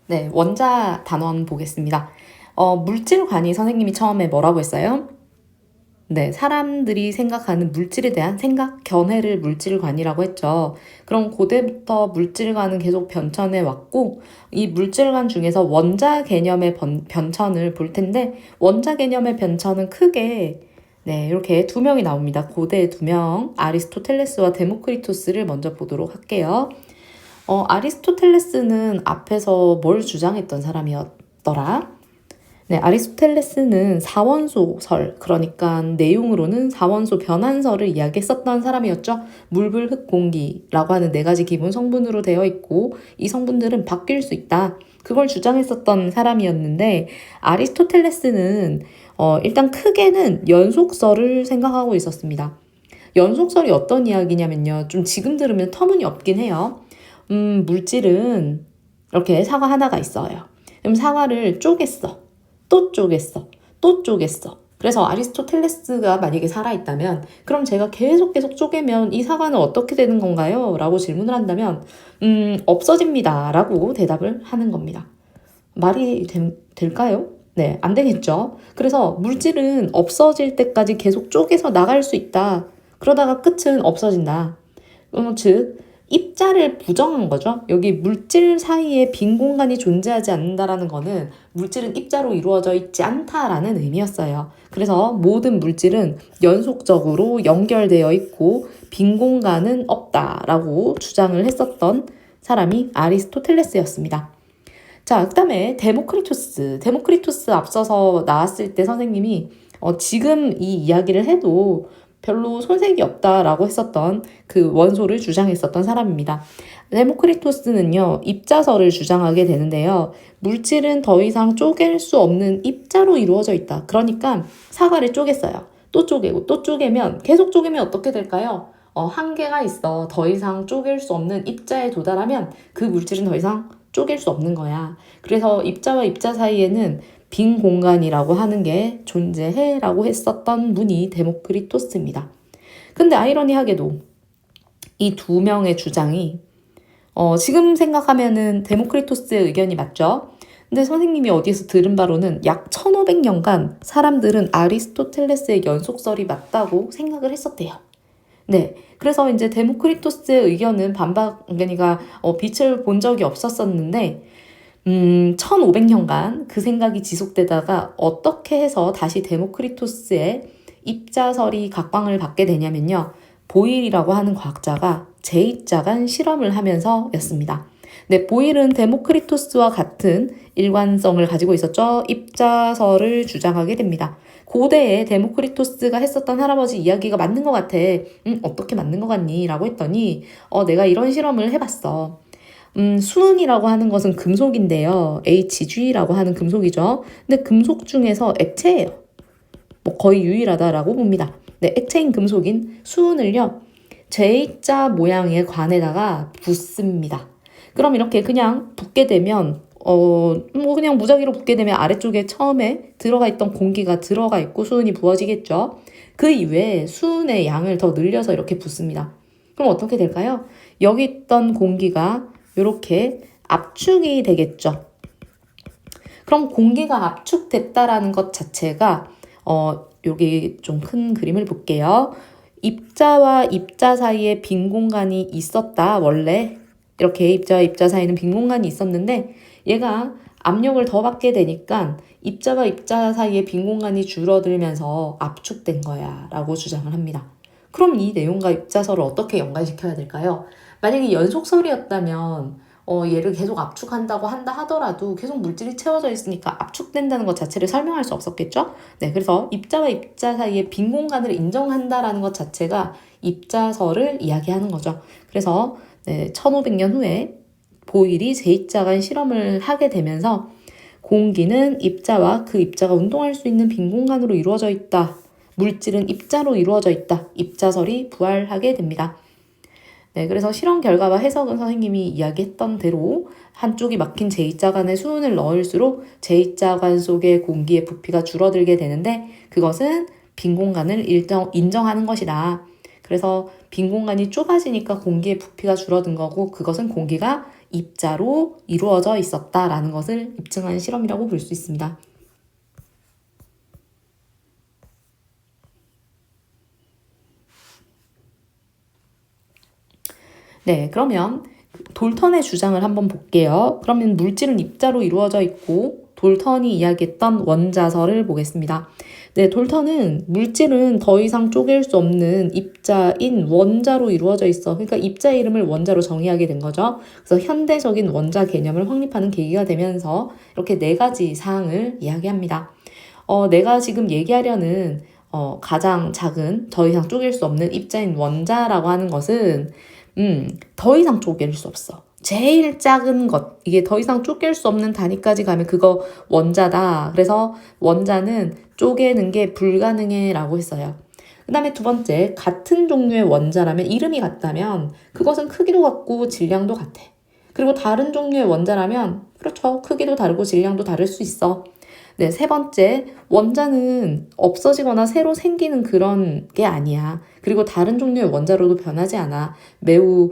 네, 원자 단원 보겠습니다. 물질관이 선생님이 처음에 뭐라고 했어요? 네, 사람들이 생각하는 물질에 대한 생각, 견해를 물질관이라고 했죠. 그럼 고대부터 물질관은 계속 변천해 왔고, 이 물질관 중에서 원자 개념의 변천을 볼 텐데, 원자 개념의 변천은 크게 네, 이렇게 두 명이 나옵니다. 고대 두 명, 아리스토텔레스와 데모크리토스를 먼저 보도록 할게요. 아리스토텔레스는 앞에서 뭘 주장했던 사람이었더라? 네, 아리스토텔레스는 사원소설, 그러니까 내용으로는 사원소 변환설을 이야기했었던 사람이었죠. 물, 불, 흙, 공기라고 하는 네 가지 기본 성분으로 되어 있고 이 성분들은 바뀔 수 있다. 그걸 주장했었던 사람이었는데 아리스토텔레스는 일단 크게는 연속설을 생각하고 있었습니다. 연속설이 어떤 이야기냐면요. 좀 지금 들으면 터무니없긴 해요. 물질은 이렇게 사과 하나가 있어요. 그럼 사과를 쪼갰어. 또 쪼갰어. 또 쪼갰어. 그래서 아리스토텔레스가 만약에 살아있다면 그럼 제가 계속 쪼개면 이 사과는 어떻게 되는 건가요? 라고 질문을 한다면 없어집니다. 라고 대답을 하는 겁니다. 말이 될까요? 네, 안 되겠죠. 그래서 물질은 없어질 때까지 계속 쪼개서 나갈 수 있다. 그러다가 끝은 없어진다. 즉 입자를 부정한 거죠. 여기 물질 사이에 빈 공간이 존재하지 않는다라는 거는 물질은 입자로 이루어져 있지 않다라는 의미였어요. 그래서 모든 물질은 연속적으로 연결되어 있고 빈 공간은 없다라고 주장을 했었던 사람이 아리스토텔레스였습니다. 자, 그 다음에 데모크리토스 앞서서 나왔을 때 선생님이 지금 이 이야기를 해도 별로 손색이 없다라고 했었던 그 원소를 주장했었던 사람입니다. 데모크리토스는요, 입자설을 주장하게 되는데요. 물질은 더 이상 쪼갤 수 없는 입자로 이루어져 있다. 그러니까 사과를 쪼갰어요. 또 쪼개고 또 쪼개면 계속 쪼개면 어떻게 될까요? 한계가 있어. 더 이상 쪼갤 수 없는 입자에 도달하면 그 물질은 더 이상 쪼갤 수 없는 거야. 그래서 입자와 입자 사이에는 빈 공간이라고 하는 게 존재해라고 했었던 분이 데모크리토스입니다. 근데 아이러니하게도 이 두 명의 주장이 지금 생각하면은 데모크리토스의 의견이 맞죠? 근데 선생님이 어디에서 들은 바로는 약 1500년간 사람들은 아리스토텔레스의 연속설이 맞다고 생각을 했었대요. 네. 그래서 이제 데모크리토스의 의견은 그러니까 빛을 본 적이 없었었는데 1500년간 그 생각이 지속되다가 어떻게 해서 다시 데모크리토스의 입자설이 각광을 받게 되냐면요. 보일이라고 하는 과학자가 제2자간 실험을 하면서였습니다. 네, 보일은 데모크리토스와 같은 일관성을 가지고 있었죠. 입자설을 주장하게 됩니다. 고대에 데모크리토스가 했었던 할아버지 이야기가 맞는 것 같아. 어떻게 맞는 것 같니? 라고 했더니 내가 이런 실험을 해봤어. 수은이라고 하는 것은 금속인데요. Hg라고 하는 금속이죠. 근데 금속 중에서 액체예요. 뭐 거의 유일하다라고 봅니다. 네, 액체인 금속인 수은을요. J자 모양의 관에다가 붓습니다. 그럼 이렇게 그냥 붓게 되면 뭐 그냥 무작위로 붓게 되면 아래쪽에 처음에 들어가 있던 공기가 들어가 있고 수은이 부어지겠죠. 그 이외에 수은의 양을 더 늘려서 이렇게 붓습니다. 그럼 어떻게 될까요? 여기 있던 공기가 이렇게 압축이 되겠죠. 그럼 공기가 압축됐다라는 것 자체가 여기 좀 큰 그림을 볼게요. 입자와 입자 사이에 빈 공간이 있었다. 원래 이렇게 입자와 입자 사이에는 빈 공간이 있었는데 얘가 압력을 더 받게 되니까 입자와 입자 사이에 빈 공간이 줄어들면서 압축된 거야 라고 주장을 합니다. 그럼 이 내용과 입자설을 어떻게 연관시켜야 될까요? 만약에 연속설이었다면 얘를 계속 압축한다고 한다 하더라도 계속 물질이 채워져 있으니까 압축된다는 것 자체를 설명할 수 없었겠죠? 네, 그래서 입자와 입자 사이에 빈 공간을 인정한다라는 것 자체가 입자설을 이야기하는 거죠. 그래서 1500년 후에 보일이 제2자간 실험을 하게 되면서 공기는 입자와 그 입자가 운동할 수 있는 빈 공간으로 이루어져 있다. 물질은 입자로 이루어져 있다. 입자설이 부활하게 됩니다. 네, 그래서 실험 결과와 해석은 선생님이 이야기했던 대로 한쪽이 막힌 제2자간에 수은을 넣을수록 제2자간 속의 공기의 부피가 줄어들게 되는데 그것은 빈 공간을 인정하는 것이다. 그래서 빈 공간이 좁아지니까 공기의 부피가 줄어든 거고 그것은 공기가 입자로 이루어져 있었다라는 것을 입증한 실험이라고 볼 수 있습니다. 네, 그러면 돌턴의 주장을 한번 볼게요. 그러면 물질은 입자로 이루어져 있고 돌턴이 이야기했던 원자설을 보겠습니다. 네, 돌턴은 물질은 더 이상 쪼갤 수 없는 입자인 원자로 이루어져 있어. 그러니까 입자의 이름을 원자로 정의하게 된 거죠. 그래서 현대적인 원자 개념을 확립하는 계기가 되면서 이렇게 네 가지 사항을 이야기합니다. 내가 지금 얘기하려는 가장 작은 더 이상 쪼갤 수 없는 입자인 원자라고 하는 것은 더 이상 쪼갤 수 없어. 제일 작은 것, 이게 더 이상 쪼갤 수 없는 단위까지 가면 그거 원자다. 그래서 원자는 쪼개는 게 불가능해 라고 했어요. 그 다음에 두 번째, 같은 종류의 원자라면, 이름이 같다면 그것은 크기도 같고 질량도 같아. 그리고 다른 종류의 원자라면 그렇죠. 크기도 다르고 질량도 다를 수 있어. 네, 세 번째, 원자는 없어지거나 새로 생기는 그런 게 아니야. 그리고 다른 종류의 원자로도 변하지 않아. 매우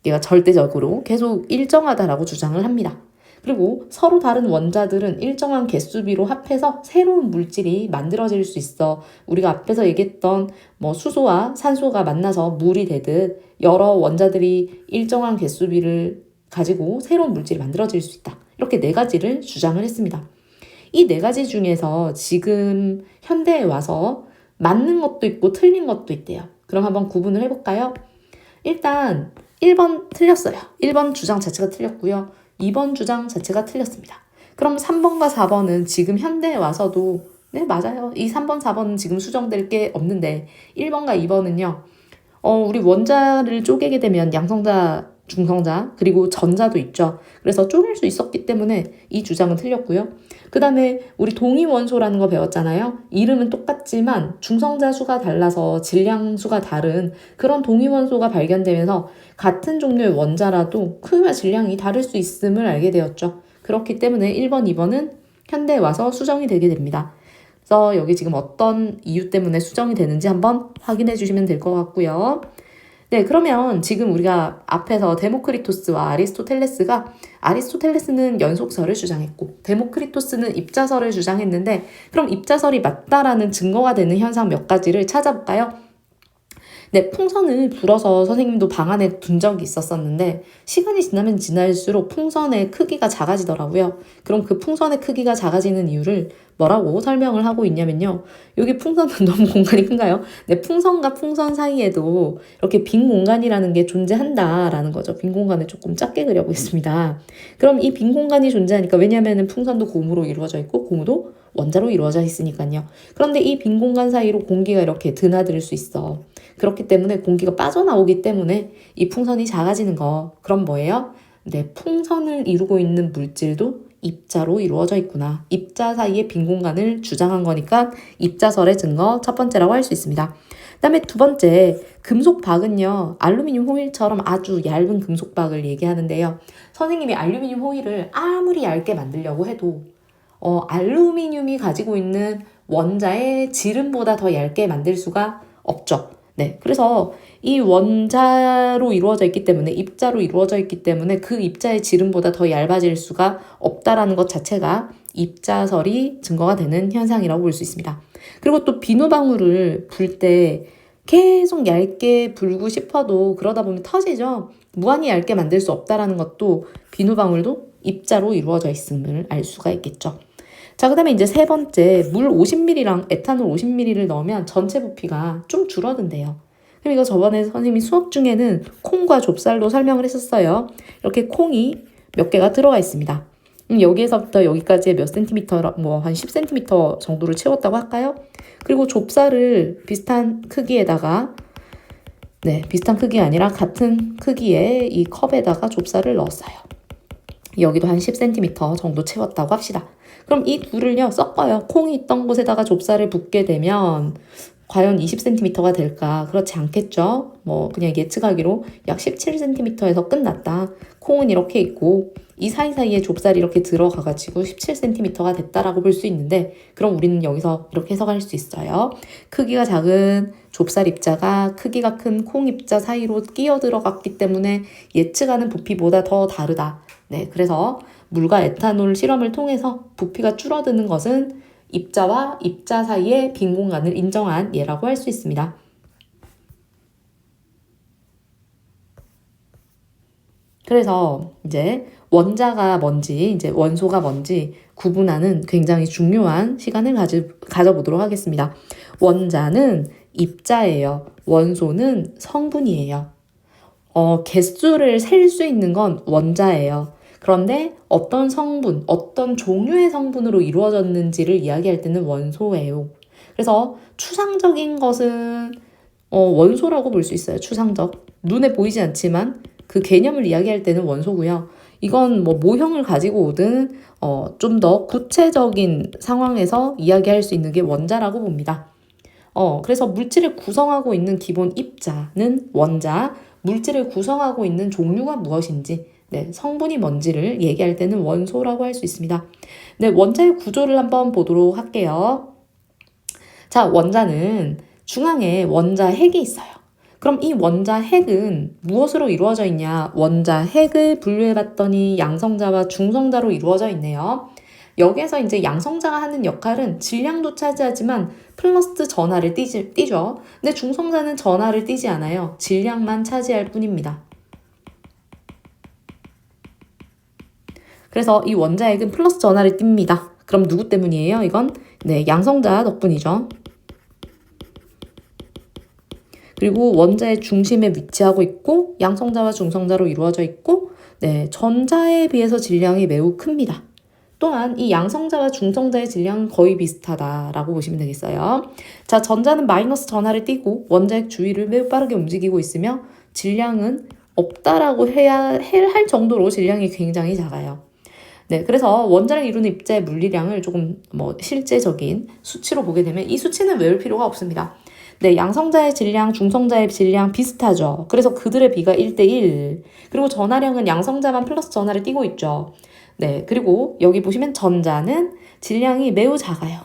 얘가 절대적으로 계속 일정하다라고 주장을 합니다. 그리고 서로 다른 원자들은 일정한 개수비로 합해서 새로운 물질이 만들어질 수 있어. 우리가 앞에서 얘기했던 수소와 산소가 만나서 물이 되듯 여러 원자들이 일정한 개수비를 가지고 새로운 물질이 만들어질 수 있다. 이렇게 네 가지를 주장을 했습니다. 이 네 가지 중에서 지금 현대에 와서 맞는 것도 있고 틀린 것도 있대요. 그럼 한번 구분을 해볼까요? 일단 1번 틀렸어요. 1번 주장 자체가 틀렸고요. 2번 주장 자체가 틀렸습니다. 그럼 3번과 4번은 지금 현대에 와서도 네, 맞아요. 이 3번, 4번은 지금 수정될 게 없는데 1번과 2번은요. 우리 원자를 쪼개게 되면 양성자, 중성자, 그리고 전자도 있죠. 그래서 쪼갤 수 있었기 때문에 이 주장은 틀렸고요. 그 다음에 우리 동위원소라는 거 배웠잖아요. 이름은 똑같지만 중성자 수가 달라서 질량 수가 다른 그런 동위원소가 발견되면서 같은 종류의 원자라도 크기와 질량이 다를 수 있음을 알게 되었죠. 그렇기 때문에 1번, 2번은 현대에 와서 수정이 되게 됩니다. 그래서 여기 지금 어떤 이유 때문에 수정이 되는지 한번 확인해 주시면 될 것 같고요. 네, 그러면 지금 우리가 앞에서 데모크리토스와 아리스토텔레스는 연속설을 주장했고 데모크리토스는 입자설을 주장했는데 그럼 입자설이 맞다라는 증거가 되는 현상 몇 가지를 찾아볼까요? 네, 풍선을 불어서 선생님도 방 안에 둔 적이 있었었는데 시간이 지나면 지날수록 풍선의 크기가 작아지더라고요. 그럼 그 풍선의 크기가 작아지는 이유를 뭐라고 설명을 하고 있냐면요. 여기 풍선은 너무 공간이 큰가요? 네, 풍선과 풍선 사이에도 이렇게 빈 공간이라는 게 존재한다라는 거죠. 빈 공간을 조금 작게 그려보겠습니다. 그럼 이 빈 공간이 존재하니까 왜냐하면 풍선도 고무로 이루어져 있고 고무도 원자로 이루어져 있으니까요. 그런데 이 빈 공간 사이로 공기가 이렇게 드나들 수 있어. 그렇기 때문에 공기가 빠져나오기 때문에 이 풍선이 작아지는 거. 그럼 뭐예요? 네, 풍선을 이루고 있는 물질도 입자로 이루어져 있구나. 입자 사이의 빈 공간을 주장한 거니까 입자설의 증거 첫 번째라고 할 수 있습니다. 그 다음에 두 번째, 금속박은요. 알루미늄 호일처럼 아주 얇은 금속박을 얘기하는데요. 선생님이 알루미늄 호일을 아무리 얇게 만들려고 해도 알루미늄이 가지고 있는 원자의 지름보다 더 얇게 만들 수가 없죠. 네, 그래서 이 원자로 이루어져 있기 때문에 입자로 이루어져 있기 때문에 그 입자의 지름보다 더 얇아질 수가 없다라는 것 자체가 입자설이 증거가 되는 현상이라고 볼 수 있습니다. 그리고 또 비누방울을 불 때 계속 얇게 불고 싶어도 그러다 보면 터지죠. 무한히 얇게 만들 수 없다라는 것도 비누방울도 입자로 이루어져 있음을 알 수가 있겠죠. 자, 그 다음에 이제 세 번째, 물 50ml랑 에탄올 50ml를 넣으면 전체 부피가 좀 줄어든대요. 그럼 이거 저번에 선생님이 수업 중에는 콩과 좁쌀로 설명을 했었어요. 이렇게 콩이 몇 개가 들어가 있습니다. 여기에서부터 여기까지 몇 센티미터, 한 10cm 정도를 채웠다고 할까요? 그리고 좁쌀을 비슷한 크기에다가, 네, 비슷한 크기가 아니라 같은 크기의 이 컵에다가 좁쌀을 넣었어요. 여기도 한 10cm 정도 채웠다고 합시다. 그럼 이 둘을요 섞어요. 콩이 있던 곳에다가 좁쌀을 붓게 되면 과연 20cm가 될까? 그렇지 않겠죠? 뭐 그냥 예측하기로 약 17cm에서 끝났다. 콩은 이렇게 있고 이 사이사이에 좁쌀이 이렇게 들어가가지고 17cm가 됐다라고 볼 수 있는데, 그럼 우리는 여기서 이렇게 해석할 수 있어요. 크기가 작은 좁쌀 입자가 크기가 큰 콩 입자 사이로 끼어 들어갔기 때문에 예측하는 부피보다 더 다르다. 네, 그래서 물과 에탄올 실험을 통해서 부피가 줄어드는 것은 입자와 입자 사이의 빈 공간을 인정한 예라고 할 수 있습니다. 그래서 이제 원자가 뭔지, 이제 원소가 뭔지 구분하는 굉장히 중요한 시간을 가져보도록 하겠습니다. 원자는 입자예요. 원소는 성분이에요. 개수를 셀 수 있는 건 원자예요. 그런데 어떤 성분, 어떤 종류의 성분으로 이루어졌는지를 이야기할 때는 원소예요. 그래서 추상적인 것은 원소라고 볼 수 있어요. 추상적. 눈에 보이지 않지만 그 개념을 이야기할 때는 원소고요. 이건 뭐 모형을 가지고 오든 좀 더 구체적인 상황에서 이야기할 수 있는 게 원자라고 봅니다. 그래서 물질을 구성하고 있는 기본 입자는 원자, 물질을 구성하고 있는 종류가 무엇인지, 네, 성분이 뭔지를 얘기할 때는 원소라고 할 수 있습니다. 네, 원자의 구조를 한번 보도록 할게요. 자, 원자는 중앙에 원자 핵이 있어요. 그럼 이 원자 핵은 무엇으로 이루어져 있냐? 원자 핵을 분류해 봤더니 양성자와 중성자로 이루어져 있네요. 여기에서 이제 양성자가 하는 역할은 질량도 차지하지만 플러스 전하를 띠죠. 근데 중성자는 전하를 띠지 않아요. 질량만 차지할 뿐입니다. 그래서 이 원자핵은 플러스 전하를 띱니다. 그럼 누구 때문이에요? 이건 네, 양성자 덕분이죠. 그리고 원자의 중심에 위치하고 있고 양성자와 중성자로 이루어져 있고, 네, 전자에 비해서 질량이 매우 큽니다. 또한 이 양성자와 중성자의 질량은 거의 비슷하다라고 보시면 되겠어요. 자, 전자는 마이너스 전하를 띠고 원자핵 주위를 매우 빠르게 움직이고 있으며 질량은 없다라고 해야 할 정도로 질량이 굉장히 작아요. 네, 그래서 원자를 이루는 입자의 물리량을 조금 실제적인 수치로 보게 되면 이 수치는 외울 필요가 없습니다. 네, 양성자의 질량, 중성자의 질량 비슷하죠. 그래서 그들의 비가 1대1. 그리고 전하량은 양성자만 플러스 전하를 띠고 있죠. 네, 그리고 여기 보시면 전자는 질량이 매우 작아요.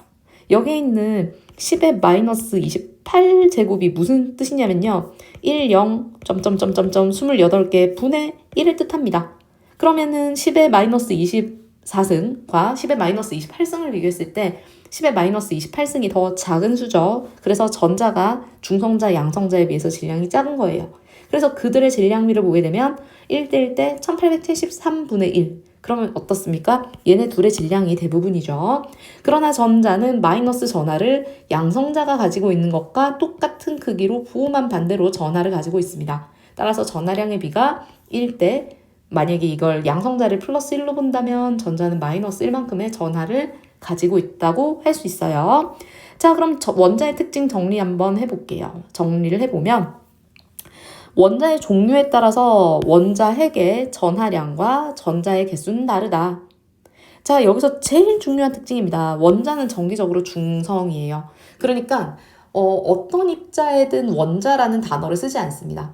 여기 있는 10의 마이너스 28제곱이 무슨 뜻이냐면요. 1, 0, 점점점점점 28개 분의 1을 뜻합니다. 그러면은 10의 마이너스 24승과 10의 마이너스 28승을 비교했을 때 10의 마이너스 28승이 더 작은 수죠. 그래서 전자가 중성자, 양성자에 비해서 질량이 작은 거예요. 그래서 그들의 질량비를 보게 되면 1대1 대 1873분의 1. 그러면 어떻습니까? 얘네 둘의 질량이 대부분이죠. 그러나 전자는 마이너스 전하를 양성자가 가지고 있는 것과 똑같은 크기로 부호만 반대로 전하를 가지고 있습니다. 따라서 전하량의 비가 1대, 만약에 이걸 양성자를 플러스 1로 본다면 전자는 마이너스 1만큼의 전하를 가지고 있다고 할 수 있어요. 자, 그럼 원자의 특징 정리 한번 해볼게요. 정리를 해보면 원자의 종류에 따라서 원자 핵의 전하량과 전자의 개수는 다르다. 자, 여기서 제일 중요한 특징입니다. 원자는 정기적으로 중성이에요. 그러니까 어떤 입자에든 원자라는 단어를 쓰지 않습니다.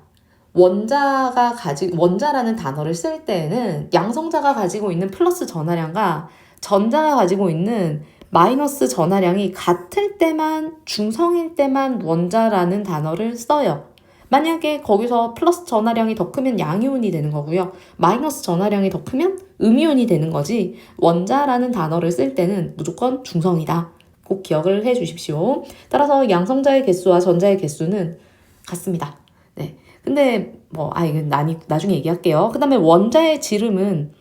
원자라는 단어를 쓸 때에는 양성자가 가지고 있는 플러스 전하량과 전자가 가지고 있는 마이너스 전하량이 같을 때만, 중성일 때만 원자라는 단어를 써요. 만약에 거기서 플러스 전하량이 더 크면 양이온이 되는 거고요. 마이너스 전하량이 더 크면 음이온이 되는 거지, 원자라는 단어를 쓸 때는 무조건 중성이다. 꼭 기억을 해 주십시오. 따라서 양성자의 개수와 전자의 개수는 같습니다. 네. 근데 이건 나중에 얘기할게요. 그 다음에 원자의 지름은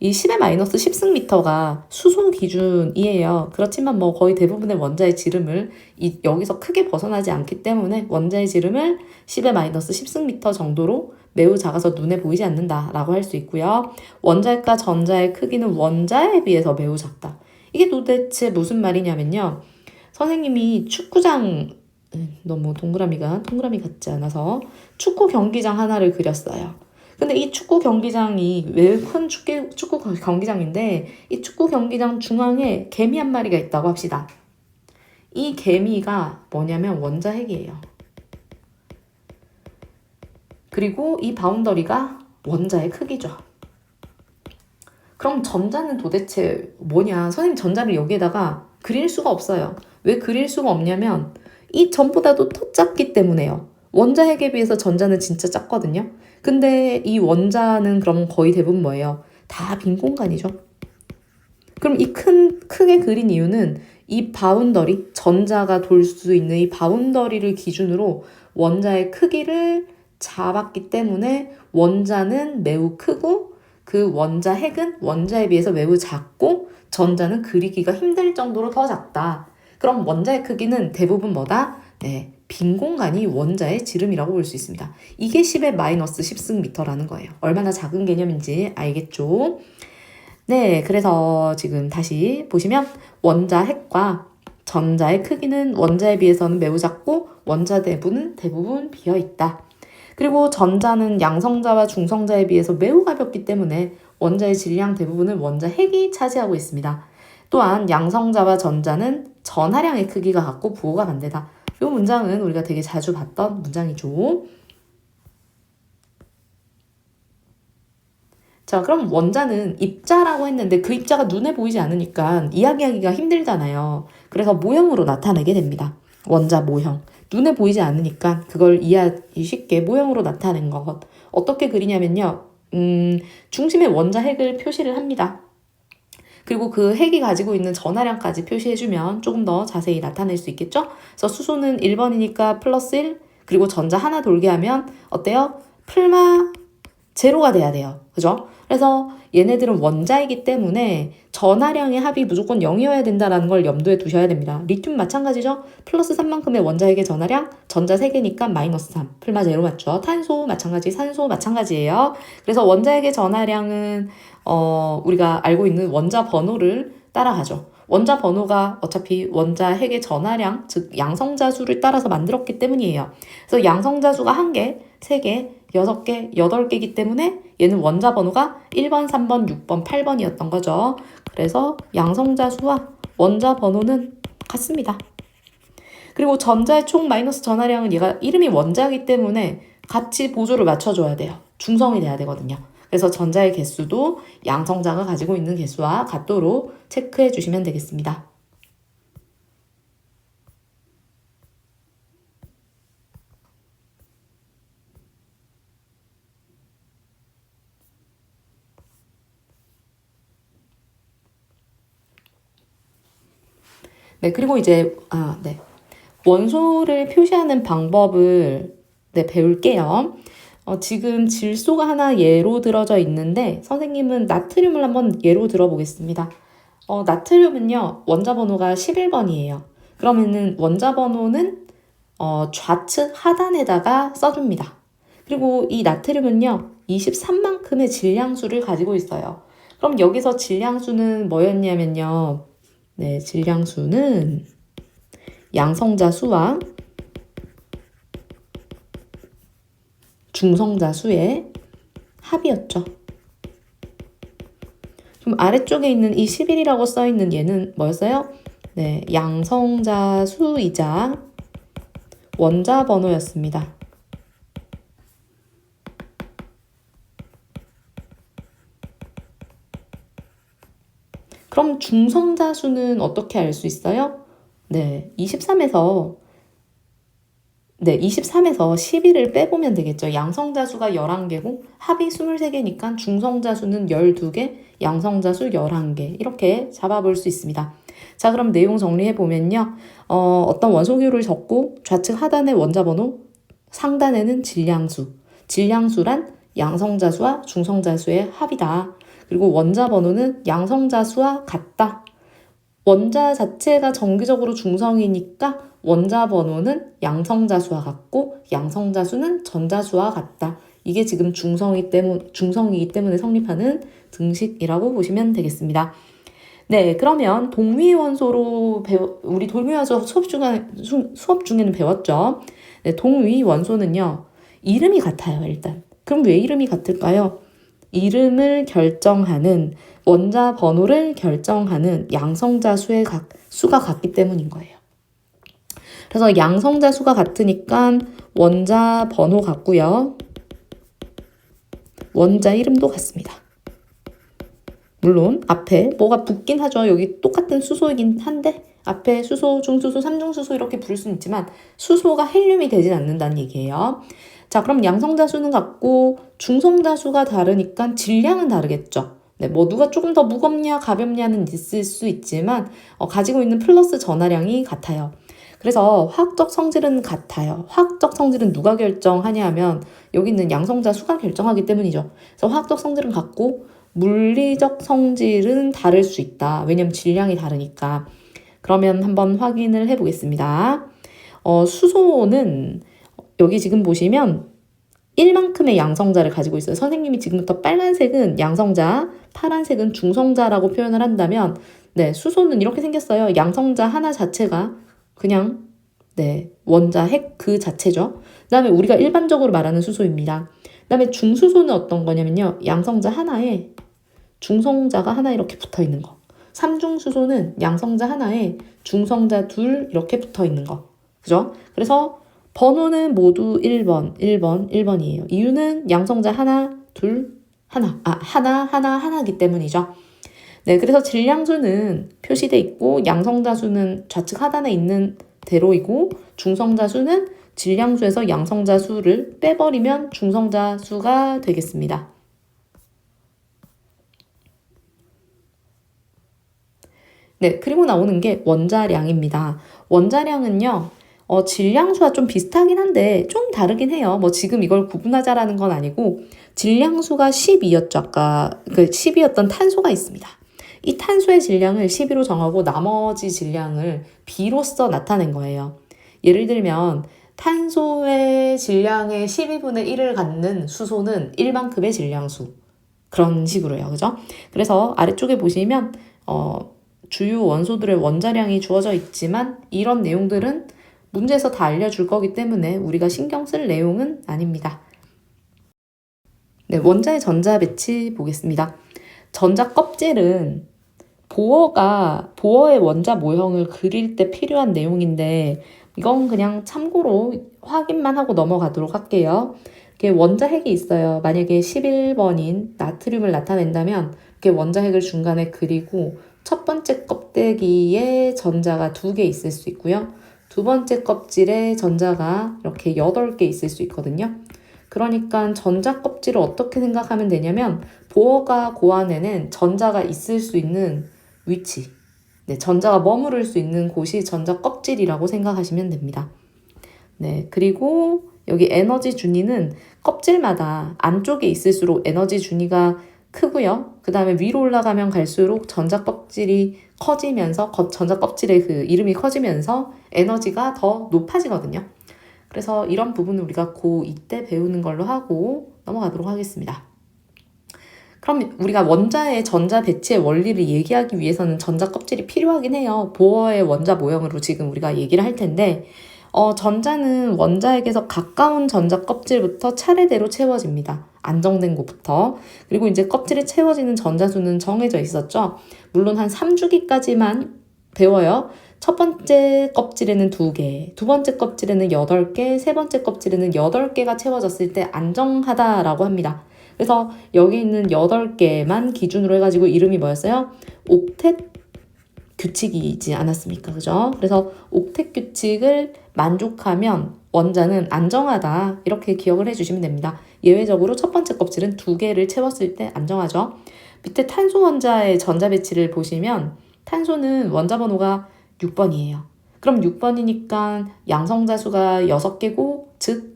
이 10의 마이너스 10승미터가 수소 기준이에요. 그렇지만 거의 대부분의 원자의 지름을 여기서 크게 벗어나지 않기 때문에 원자의 지름을 10의 마이너스 10승미터 정도로 매우 작아서 눈에 보이지 않는다라고 할 수 있고요. 원자핵과 전자의 크기는 원자에 비해서 매우 작다. 이게 도대체 무슨 말이냐면요. 선생님이 축구장, 너무 동그라미 같지 않아서 축구 경기장 하나를 그렸어요. 근데 이 축구 경기장이 매우 큰 축구 경기장인데 이 축구 경기장 중앙에 개미 한 마리가 있다고 합시다. 이 개미가 뭐냐면 원자핵이에요. 그리고 이 바운더리가 원자의 크기죠. 그럼 전자는 도대체 뭐냐? 선생님 전자를 여기에다가 그릴 수가 없어요. 왜 그릴 수가 없냐면 이 전보다도 더 작기 때문에요. 원자핵에 비해서 전자는 진짜 작거든요. 근데 이 원자는 그럼 거의 대부분 뭐예요? 다 빈 공간이죠. 그럼 이 크게 그린 이유는 이 바운더리, 전자가 돌 수 있는 이 바운더리를 기준으로 원자의 크기를 잡았기 때문에 원자는 매우 크고 그 원자핵은 원자에 비해서 매우 작고 전자는 그리기가 힘들 정도로 더 작다. 그럼 원자의 크기는 대부분 뭐다? 네, 빈 공간이 원자의 지름이라고 볼 수 있습니다. 이게 10의 마이너스 10승미터라는 거예요. 얼마나 작은 개념인지 알겠죠? 네, 그래서 지금 다시 보시면 원자핵과 전자의 크기는 원자에 비해서는 매우 작고 원자 내부는 대부분 비어 있다. 그리고 전자는 양성자와 중성자에 비해서 매우 가볍기 때문에 원자의 질량 대부분을 원자핵이 차지하고 있습니다. 또한 양성자와 전자는 전하량의 크기가 같고 부호가 반대다. 이 문장은 우리가 되게 자주 봤던 문장이죠. 자, 그럼 원자는 입자라고 했는데 그 입자가 눈에 보이지 않으니까 이야기하기가 힘들잖아요. 그래서 모형으로 나타내게 됩니다. 원자 모형. 눈에 보이지 않으니까 그걸 이해하기 쉽게 모형으로 나타낸 것. 어떻게 그리냐면요. 중심에 원자핵을 표시를 합니다. 그리고 그 핵이 가지고 있는 전하량까지 표시해주면 조금 더 자세히 나타낼 수 있겠죠? 그래서 수소는 1번이니까 플러스 1, 그리고 전자 하나 돌게 하면 어때요? 풀마 제로가 돼야 돼요. 그죠? 그래서 얘네들은 원자이기 때문에 전하량의 합이 무조건 0이어야 된다는 걸 염두에 두셔야 됩니다. 리튬 마찬가지죠? 플러스 3만큼의 원자핵의 전하량, 전자 3개니까 마이너스 3. 풀마 제로 맞죠? 탄소 마찬가지, 산소 마찬가지예요. 그래서 원자핵의 전하량은 우리가 알고 있는 원자 번호를 따라가죠. 원자 번호가 어차피 원자핵의 전하량, 즉 양성자 수를 따라서 만들었기 때문이에요. 그래서 양성자 수가 1개, 3개, 6개, 8개이기 때문에 얘는 원자 번호가 1번, 3번, 6번, 8번이었던 거죠. 그래서 양성자 수와 원자 번호는 같습니다. 그리고 전자의 총 마이너스 전하량은 얘가 이름이 원자이기 때문에 같이 보조를 맞춰줘야 돼요. 중성이 돼야 되거든요. 그래서 전자의 개수도 양성자가 가지고 있는 개수와 같도록 체크해 주시면 되겠습니다. 네, 그리고 이제 원소를 표시하는 방법을 배울게요. 지금 질소가 하나 예로 들어져 있는데 선생님은 나트륨을 한번 예로 들어보겠습니다. 나트륨은요, 원자 번호가 11번이에요. 그러면은 원자 번호는 좌측 하단에다가 써줍니다. 그리고 이 나트륨은요, 23만큼의 질량수를 가지고 있어요. 그럼 여기서 질량수는 뭐였냐면요. 네, 질량수는 양성자 수와 중성자 수의 합이었죠. 그럼 아래쪽에 있는 이 11이라고 써있는 얘는 뭐였어요? 네, 양성자 수이자 원자 번호였습니다. 그럼 중성자 수는 어떻게 알 수 있어요? 네, 23에서 11을 빼보면 되겠죠. 양성자 수가 11개고 합이 23개니까 중성자 수는 12개, 양성자 수 11개 이렇게 잡아볼 수 있습니다. 자, 그럼 내용 정리해보면요. 어떤 원소교를 적고 좌측 하단에 원자 번호, 상단에는 질량수. 질량수란 양성자 수와 중성자 수의 합이다. 그리고 원자 번호는 양성자 수와 같다. 원자 자체가 정기적으로 중성이니까 원자 번호는 양성자 수와 같고 양성자 수는 전자 수와 같다. 이게 지금 중성이기 때문에 성립하는 등식이라고 보시면 되겠습니다. 네, 그러면 동위 원소로 우리 동위 원소 수업 중에는 배웠죠. 네, 동위 원소는요, 이름이 같아요, 일단. 그럼 왜 이름이 같을까요? 이름을 결정하는 원자 번호를 결정하는 양성자 수가 같기 때문인 거예요. 그래서 양성자 수가 같으니까 원자 번호 같고요. 원자 이름도 같습니다. 물론 앞에 뭐가 붙긴 하죠. 여기 똑같은 수소이긴 한데 앞에 수소, 중수소, 삼중수소 이렇게 부를 수는 있지만 수소가 헬륨이 되진 않는다는 얘기예요. 자, 그럼 양성자 수는 같고 중성자 수가 다르니까 질량은 다르겠죠. 네, 뭐 누가 조금 더 무겁냐 가볍냐는 있을 수 있지만 가지고 있는 플러스 전하량이 같아요. 그래서 화학적 성질은 같아요. 화학적 성질은 누가 결정하냐 하면 여기 있는 양성자 수가 결정하기 때문이죠. 그래서 화학적 성질은 같고 물리적 성질은 다를 수 있다. 왜냐면 질량이 다르니까. 그러면 한번 확인을 해보겠습니다. 수소는 여기 지금 보시면 1만큼의 양성자를 가지고 있어요. 선생님이 지금부터 빨간색은 양성자, 파란색은 중성자라고 표현을 한다면 네, 수소는 이렇게 생겼어요. 양성자 하나 자체가 그냥 네, 원자 핵 그 자체죠. 그 다음에 우리가 일반적으로 말하는 수소입니다. 그 다음에 중수소는 어떤 거냐면요. 양성자 하나에 중성자가 하나 이렇게 붙어 있는 거. 삼중수소는 양성자 하나에 중성자 둘 이렇게 붙어 있는 거. 그죠? 그래서 번호는 모두 1번, 1번, 1번이에요. 이유는 양성자 하나, 둘, 하나. 하나이기 때문이죠. 네, 그래서 질량수는 표시돼 있고 양성자 수는 좌측 하단에 있는 대로이고 중성자 수는 질량수에서 양성자 수를 빼버리면 중성자 수가 되겠습니다. 네, 그리고 나오는 게 원자량입니다. 원자량은요, 질량수와 좀 비슷하긴 한데 좀 다르긴 해요. 뭐 지금 이걸 구분하자라는 건 아니고 질량수가 10이었죠. 아까 그 10이었던 탄소가 있습니다. 이 탄소의 질량을 10으로 정하고 나머지 질량을 B로써 나타낸 거예요. 예를 들면 탄소의 질량의 12분의 1을 갖는 수소는 1만큼의 질량수. 그런 식으로요. 그죠? 그래서 아래쪽에 보시면 주요 원소들의 원자량이 주어져 있지만 이런 내용들은 문제에서 다 알려줄 거기 때문에 우리가 신경 쓸 내용은 아닙니다. 네, 원자의 전자 배치 보겠습니다. 전자 껍질은 보어의 원자 모형을 그릴 때 필요한 내용인데 이건 그냥 참고로 확인만 하고 넘어가도록 할게요. 이렇게 원자핵이 있어요. 만약에 11번인 나트륨을 나타낸다면 이렇게 원자핵을 중간에 그리고 첫 번째 껍데기에 전자가 2개 있을 수 있고요. 두 번째 껍질에 전자가 이렇게 8개 있을 수 있거든요. 그러니까 전자 껍질을 어떻게 생각하면 되냐면 보어가 고안에는 전자가 있을 수 있는 위치, 네, 전자가 머무를 수 있는 곳이 전자 껍질이라고 생각하시면 됩니다. 네, 그리고 여기 에너지 준위는 껍질마다 안쪽에 있을수록 에너지 준위가 크고요. 그 다음에 위로 올라가면 갈수록 전자 껍질이 커지면서 전자 껍질의 그 이름이 커지면서 에너지가 더 높아지거든요. 그래서 이런 부분은 우리가 고2 때 배우는 걸로 하고 넘어가도록 하겠습니다. 그럼 우리가 원자의 전자 배치의 원리를 얘기하기 위해서는 전자 껍질이 필요하긴 해요. 보어의 원자 모형으로 지금 우리가 얘기를 할 텐데 전자는 원자핵에서 가까운 전자 껍질부터 차례대로 채워집니다. 안정된 곳부터. 그리고 이제 껍질에 채워지는 전자수는 정해져 있었죠. 물론 한 3주기까지만 배워요. 첫 번째 껍질에는 2개, 두 번째 껍질에는 8개, 세 번째 껍질에는 8개가 채워졌을 때 안정하다라고 합니다. 그래서 여기 있는 8개만 기준으로 해가지고 이름이 뭐였어요? 옥텟 규칙이지 않았습니까? 그죠? 그래서 옥텟 규칙을 만족하면 원자는 안정하다 이렇게 기억을 해주시면 됩니다. 예외적으로 첫 번째 껍질은 2개를 채웠을 때 안정하죠. 밑에 탄소 원자의 전자 배치를 보시면 탄소는 원자 번호가 6번이에요. 그럼 6번이니까 양성자 수가 6개고 즉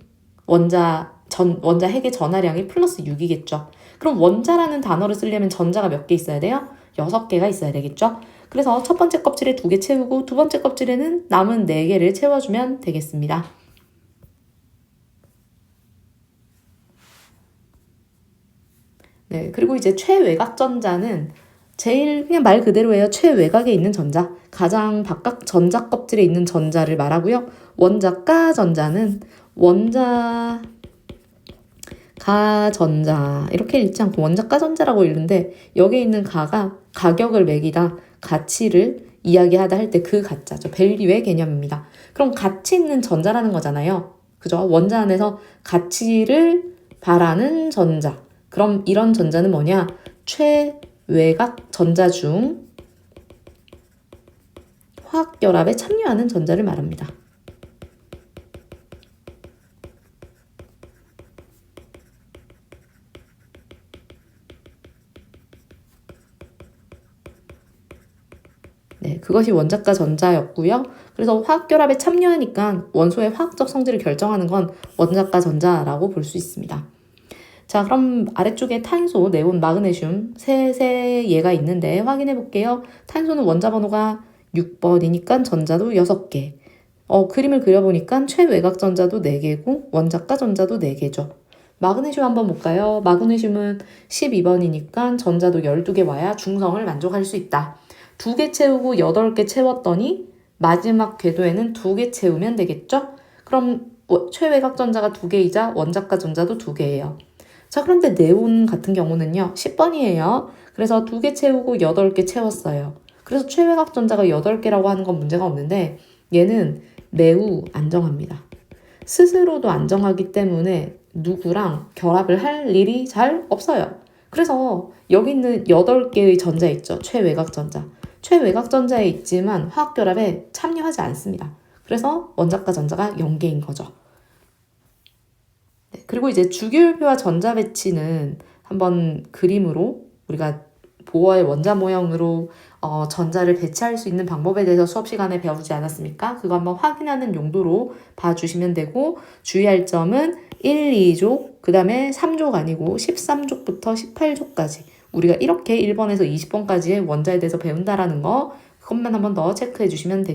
원자핵의 전하량이 플러스 6이겠죠. 그럼 원자라는 단어를 쓰려면 전자가 몇 개 있어야 돼요? 6개가 있어야 되겠죠. 그래서 첫 번째 껍질에 2개 채우고 두 번째 껍질에는 남은 4개를 채워주면 되겠습니다. 네, 그리고 이제 최외곽 전자는 제일 그냥 말 그대로예요. 최외곽에 있는 전자, 가장 바깥 전자 껍질에 있는 전자를 말하고요. 원자가 전자는 원자 가전자 이렇게 읽지 않고 원자가 전자라고 읽는데 여기에 있는 가가 가격을 매기다 가치를 이야기하다 할 때 그 가짜죠. 밸류의 개념입니다. 그럼 가치 있는 전자라는 거잖아요. 그죠? 원자 안에서 가치를 바라는 전자. 그럼 이런 전자는 뭐냐? 최외곽 전자 중 화학결합에 참여하는 전자를 말합니다. 네, 그것이 원자과 전자였고요. 그래서 화학결합에 참여하니까 원소의 화학적 성질을 결정하는 건 원자과 전자라고 볼 수 있습니다. 자, 그럼 아래쪽에 탄소, 네온, 마그네슘 세 예가 있는데 확인해 볼게요. 탄소는 원자 번호가 6번이니까 전자도 6개. 그림을 그려보니까 최외곽 전자도 4개고 원자과 전자도 4개죠. 마그네슘 한번 볼까요? 마그네슘은 12번이니까 전자도 12개 와야 중성을 만족할 수 있다. 2개 채우고 8개 채웠더니 마지막 궤도에는 2개 채우면 되겠죠? 그럼 최외곽 전자가 2개이자 원자과 전자도 2개예요. 자, 그런데 네온 같은 경우는요, 10번이에요. 그래서 2개 채우고 8개 채웠어요. 그래서 최외곽 전자가 8개라고 하는 건 문제가 없는데 얘는 매우 안정합니다. 스스로도 안정하기 때문에 누구랑 결합을 할 일이 잘 없어요. 그래서 여기 있는 8개의 전자 있죠. 최외곽 전자. 최외곽 전자에 있지만 화학결합에 참여하지 않습니다. 그래서 원자과 전자가 0개인 거죠. 네, 그리고 이제 주기율표와 전자 배치는 한번 그림으로 우리가 보어의 원자 모형으로 전자를 배치할 수 있는 방법에 대해서 수업 시간에 배우지 않았습니까? 그거 한번 확인하는 용도로 봐주시면 되고 주의할 점은 1, 2족, 그 다음에 3족 아니고 13족부터 18족까지 우리가 이렇게 1번에서 20번까지의 원자에 대해서 배운다라는 거 그것만 한번 더 체크해 주시면 되겠습니다.